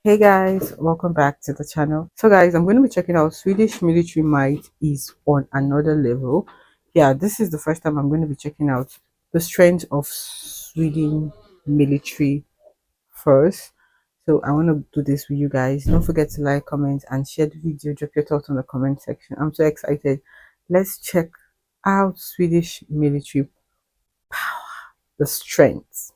Hey guys, welcome back to the channel. So guys, I'm going to be checking out Swedish military might is on another level. Yeah, this is the first time I'm going to be checking out the strength of Sweden military first. So I want to do this with you guys. Don't forget to like, comment, and share the video. Drop your thoughts on the comment section. I'm so excited. Let's check out Swedish military, the strengths.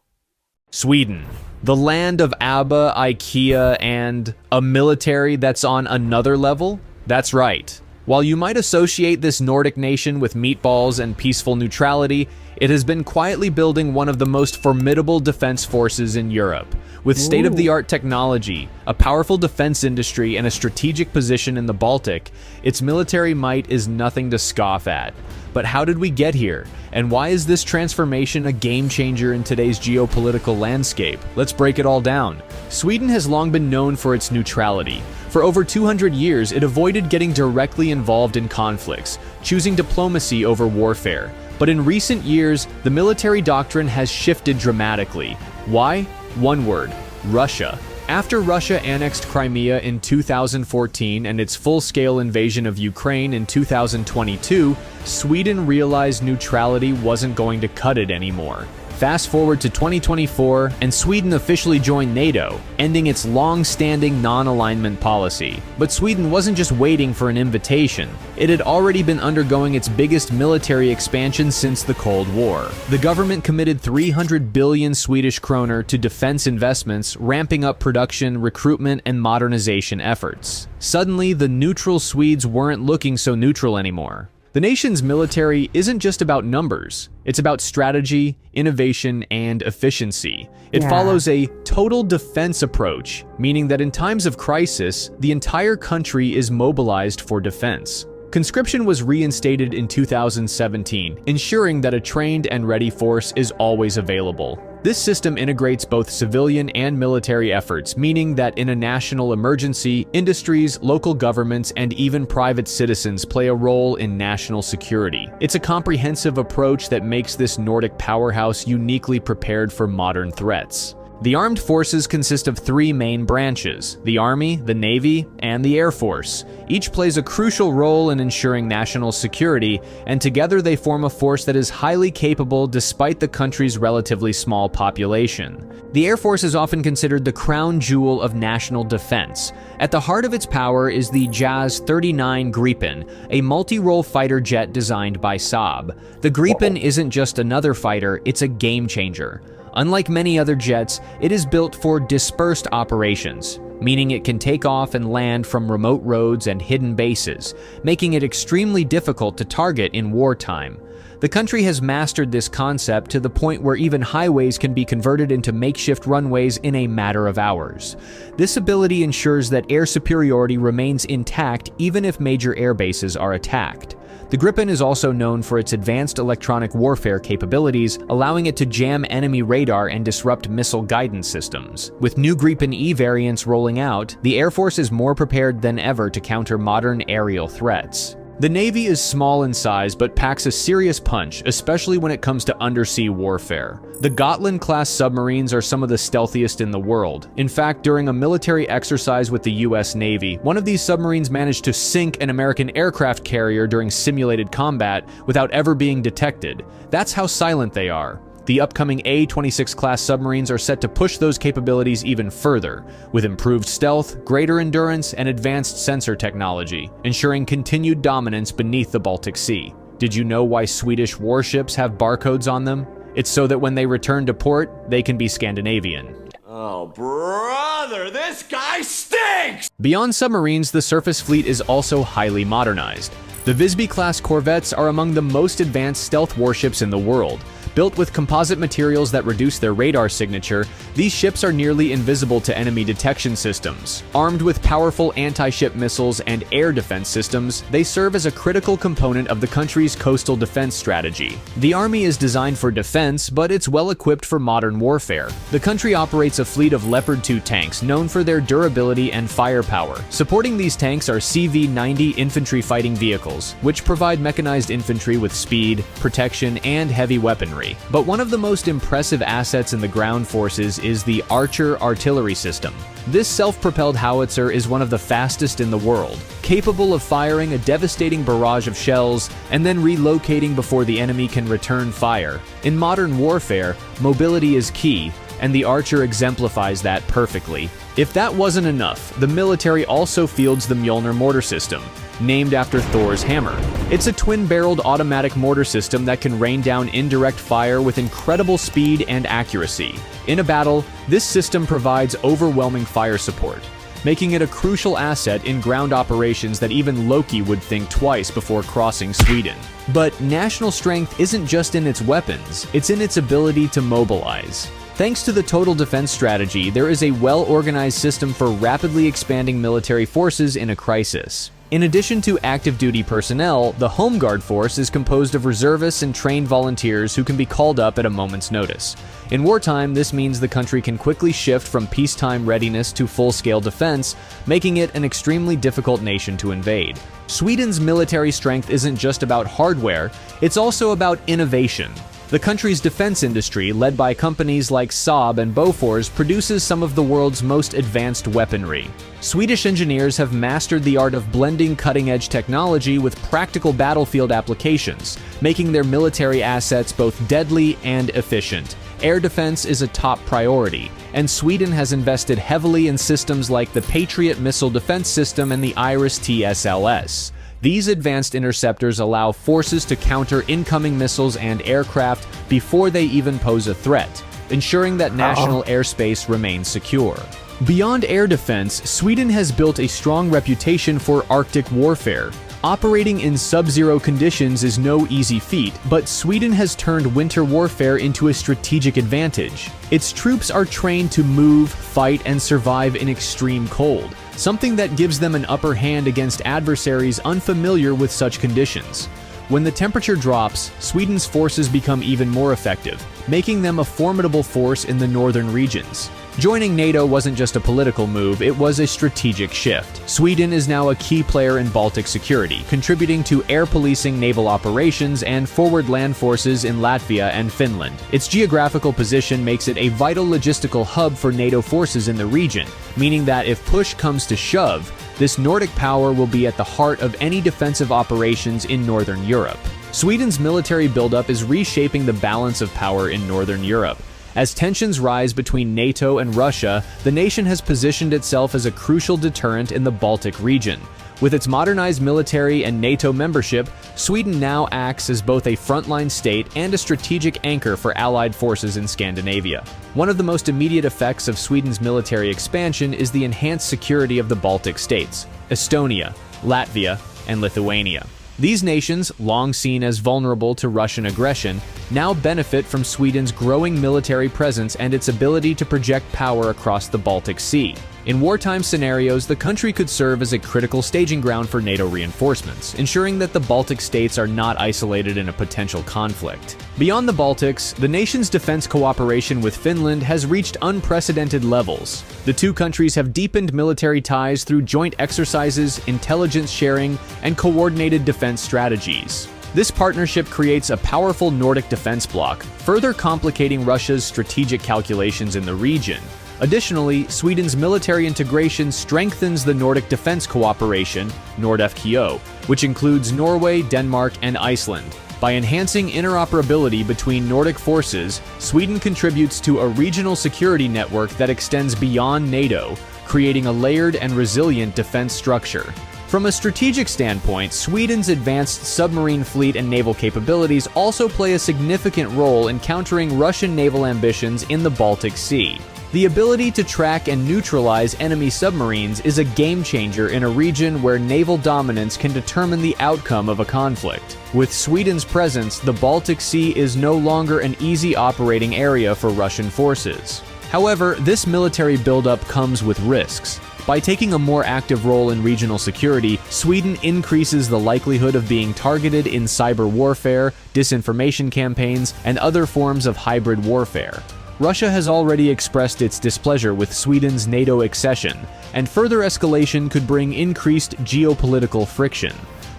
Sweden, the land of ABBA, IKEA, and a military that's on another level? That's right. While you might associate this Nordic nation with meatballs and peaceful neutrality, it has been quietly building one of the most formidable defense forces in Europe. With state-of-the-art technology, a powerful defense industry, and a strategic position in the Baltic, its military might is nothing to scoff at. But how did we get here? And why is this transformation a game changer in today's geopolitical landscape? Let's break it all down. Sweden has long been known for its neutrality. For over 200 years, it avoided getting directly involved in conflicts, choosing diplomacy over warfare. But in recent years, the military doctrine has shifted dramatically. Why? One word: Russia. After Russia annexed Crimea in 2014 and its full-scale invasion of Ukraine in 2022, Sweden realized neutrality wasn't going to cut it anymore. Fast forward to 2024, and Sweden officially joined NATO, ending its long-standing non-alignment policy. But Sweden wasn't just waiting for an invitation. It had already been undergoing its biggest military expansion since the Cold War. The government committed 300 billion Swedish kroner to defense investments, ramping up production, recruitment, and modernization efforts. Suddenly, the neutral Swedes weren't looking so neutral anymore. The nation's military isn't just about numbers. It's about strategy, innovation, and efficiency. It follows a total defense approach, meaning that in times of crisis, the entire country is mobilized for defense. Conscription was reinstated in 2017, ensuring that a trained and ready force is always available. This system integrates both civilian and military efforts, meaning that in a national emergency, industries, local governments, and even private citizens play a role in national security. It's a comprehensive approach that makes this Nordic powerhouse uniquely prepared for modern threats. The armed forces consist of three main branches: the Army, the Navy, and the Air Force. Each plays a crucial role in ensuring national security, and together they form a force that is highly capable despite the country's relatively small population. The Air Force is often considered the crown jewel of national defense. At the heart of its power is the JAS 39 Gripen, a multi-role fighter jet designed by Saab. The Gripen isn't just another fighter, it's a game changer. Unlike many other jets, it is built for dispersed operations, meaning it can take off and land from remote roads and hidden bases, making it extremely difficult to target in wartime. The country has mastered this concept to the point where even highways can be converted into makeshift runways in a matter of hours. This ability ensures that air superiority remains intact even if major air bases are attacked. The Gripen is also known for its advanced electronic warfare capabilities, allowing it to jam enemy radar and disrupt missile guidance systems. With new Gripen E variants rolling out, the Air Force is more prepared than ever to counter modern aerial threats. The Navy is small in size but packs a serious punch, especially when it comes to undersea warfare. The Gotland-class submarines are some of the stealthiest in the world. In fact, during a military exercise with the US Navy, one of these submarines managed to sink an American aircraft carrier during simulated combat without ever being detected. That's how silent they are. The upcoming A-26 class submarines are set to push those capabilities even further, with improved stealth, greater endurance, and advanced sensor technology, ensuring continued dominance beneath the Baltic Sea. Did you know why Swedish warships have barcodes on them? It's so that when they return to port, they can be Scandinavian. Oh, brother, this guy stinks! Beyond submarines, the surface fleet is also highly modernized. The Visby-class corvettes are among the most advanced stealth warships in the world. Built with composite materials that reduce their radar signature, these ships are nearly invisible to enemy detection systems. Armed with powerful anti-ship missiles and air defense systems, they serve as a critical component of the country's coastal defense strategy. The Army is designed for defense, but it's well equipped for modern warfare. The country operates a fleet of Leopard 2 tanks known for their durability and firepower. Supporting these tanks are CV-90 infantry fighting vehicles, which provide mechanized infantry with speed, protection, and heavy weaponry. weaponry, but one of the most impressive assets in the ground forces is the Archer artillery system. This self-propelled howitzer is one of the fastest in the world, capable of firing a devastating barrage of shells and then relocating before the enemy can return fire. In modern warfare, mobility is key, and the Archer exemplifies that perfectly. If that wasn't enough, the military also fields the Mjolnir mortar system, named after Thor's hammer. It's a twin-barreled automatic mortar system that can rain down indirect fire with incredible speed and accuracy. In a battle, this system provides overwhelming fire support, making it a crucial asset in ground operations that even Loki would think twice before crossing Sweden. But national strength isn't just in its weapons, it's in its ability to mobilize. Thanks to the total defense strategy, there is a well-organized system for rapidly expanding military forces in a crisis. In addition to active duty personnel, the Home Guard force is composed of reservists and trained volunteers who can be called up at a moment's notice. In wartime, this means the country can quickly shift from peacetime readiness to full-scale defense, making it an extremely difficult nation to invade. Sweden's military strength isn't just about hardware, it's also about innovation. The country's defense industry, led by companies like Saab and Bofors, produces some of the world's most advanced weaponry. Swedish engineers have mastered the art of blending cutting-edge technology with practical battlefield applications, making their military assets both deadly and efficient. Air defense is a top priority, and Sweden has invested heavily in systems like the Patriot missile defense system and the Iris-T SLS. These advanced interceptors allow forces to counter incoming missiles and aircraft before they even pose a threat, ensuring that national airspace remains secure. Beyond air defense, Sweden has built a strong reputation for Arctic warfare. Operating in sub-zero conditions is no easy feat, but Sweden has turned winter warfare into a strategic advantage. Its troops are trained to move, fight, and survive in extreme cold, something that gives them an upper hand against adversaries unfamiliar with such conditions. When the temperature drops, Sweden's forces become even more effective, making them a formidable force in the northern regions. Joining NATO wasn't just a political move, it was a strategic shift. Sweden is now a key player in Baltic security, contributing to air policing naval operations and forward land forces in Latvia and Finland. Its geographical position makes it a vital logistical hub for NATO forces in the region, meaning that if push comes to shove, this Nordic power will be at the heart of any defensive operations in Northern Europe. Sweden's military buildup is reshaping the balance of power in Northern Europe. As tensions rise between NATO and Russia, the nation has positioned itself as a crucial deterrent in the Baltic region. With its modernized military and NATO membership, Sweden now acts as both a frontline state and a strategic anchor for allied forces in Scandinavia. One of the most immediate effects of Sweden's military expansion is the enhanced security of the Baltic states, Estonia, Latvia, and Lithuania. These nations, long seen as vulnerable to Russian aggression, now benefit from Sweden's growing military presence and its ability to project power across the Baltic Sea. In wartime scenarios, the country could serve as a critical staging ground for NATO reinforcements, ensuring that the Baltic states are not isolated in a potential conflict. Beyond the Baltics, the nation's defense cooperation with Finland has reached unprecedented levels. The two countries have deepened military ties through joint exercises, intelligence sharing, and coordinated defense strategies. This partnership creates a powerful Nordic defense bloc, further complicating Russia's strategic calculations in the region. Additionally, Sweden's military integration strengthens the Nordic defense cooperation, NORDEFCO, which includes Norway, Denmark, and Iceland. By enhancing interoperability between Nordic forces, Sweden contributes to a regional security network that extends beyond NATO, creating a layered and resilient defense structure. From a strategic standpoint, Sweden's advanced submarine fleet and naval capabilities also play a significant role in countering Russian naval ambitions in the Baltic Sea. The ability to track and neutralize enemy submarines is a game-changer in a region where naval dominance can determine the outcome of a conflict. With Sweden's presence, the Baltic Sea is no longer an easy operating area for Russian forces. However, this military buildup comes with risks. By taking a more active role in regional security, Sweden increases the likelihood of being targeted in cyber warfare, disinformation campaigns, and other forms of hybrid warfare. Russia has already expressed its displeasure with Sweden's NATO accession, and further escalation could bring increased geopolitical friction.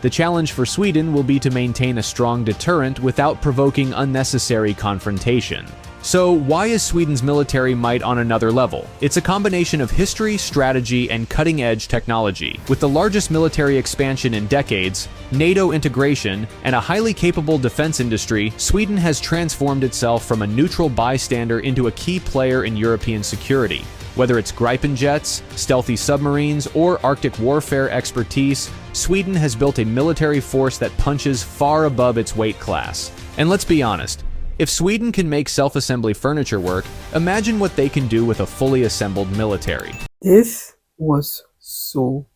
The challenge for Sweden will be to maintain a strong deterrent without provoking unnecessary confrontation. So, why is Sweden's military might on another level? It's a combination of history, strategy, and cutting-edge technology. With the largest military expansion in decades, NATO integration, and a highly capable defense industry, Sweden has transformed itself from a neutral bystander into a key player in European security. Whether it's Gripen jets, stealthy submarines, or Arctic warfare expertise, Sweden has built a military force that punches far above its weight class. And let's be honest, if Sweden can make self-assembly furniture work, imagine what they can do with a fully assembled military. This was so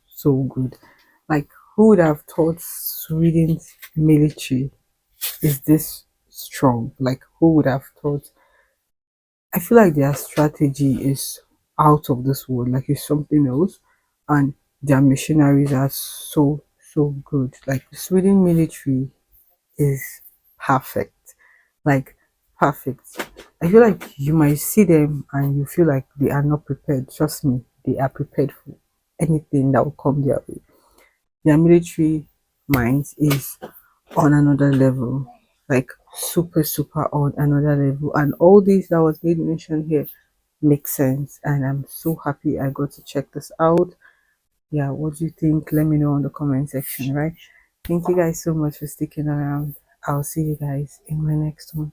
good. Like, who would have thought Sweden's military is this strong? Like, who would have thought? I feel like their strategy is out of this world, like it's something else, and their missionaries are so good. Like, the Sweden military is perfect. Like, perfect. I feel like you might see them and you feel like they are not prepared. Trust me, they are prepared for anything that will come their way. Their military minds is on another level, like super on another level. And all these that was made mention here makes sense. And I'm so happy I got to check this out. Yeah, what do you think? Let me know in the comment section, right? Thank you guys so much for sticking around. I'll see you guys in my next one.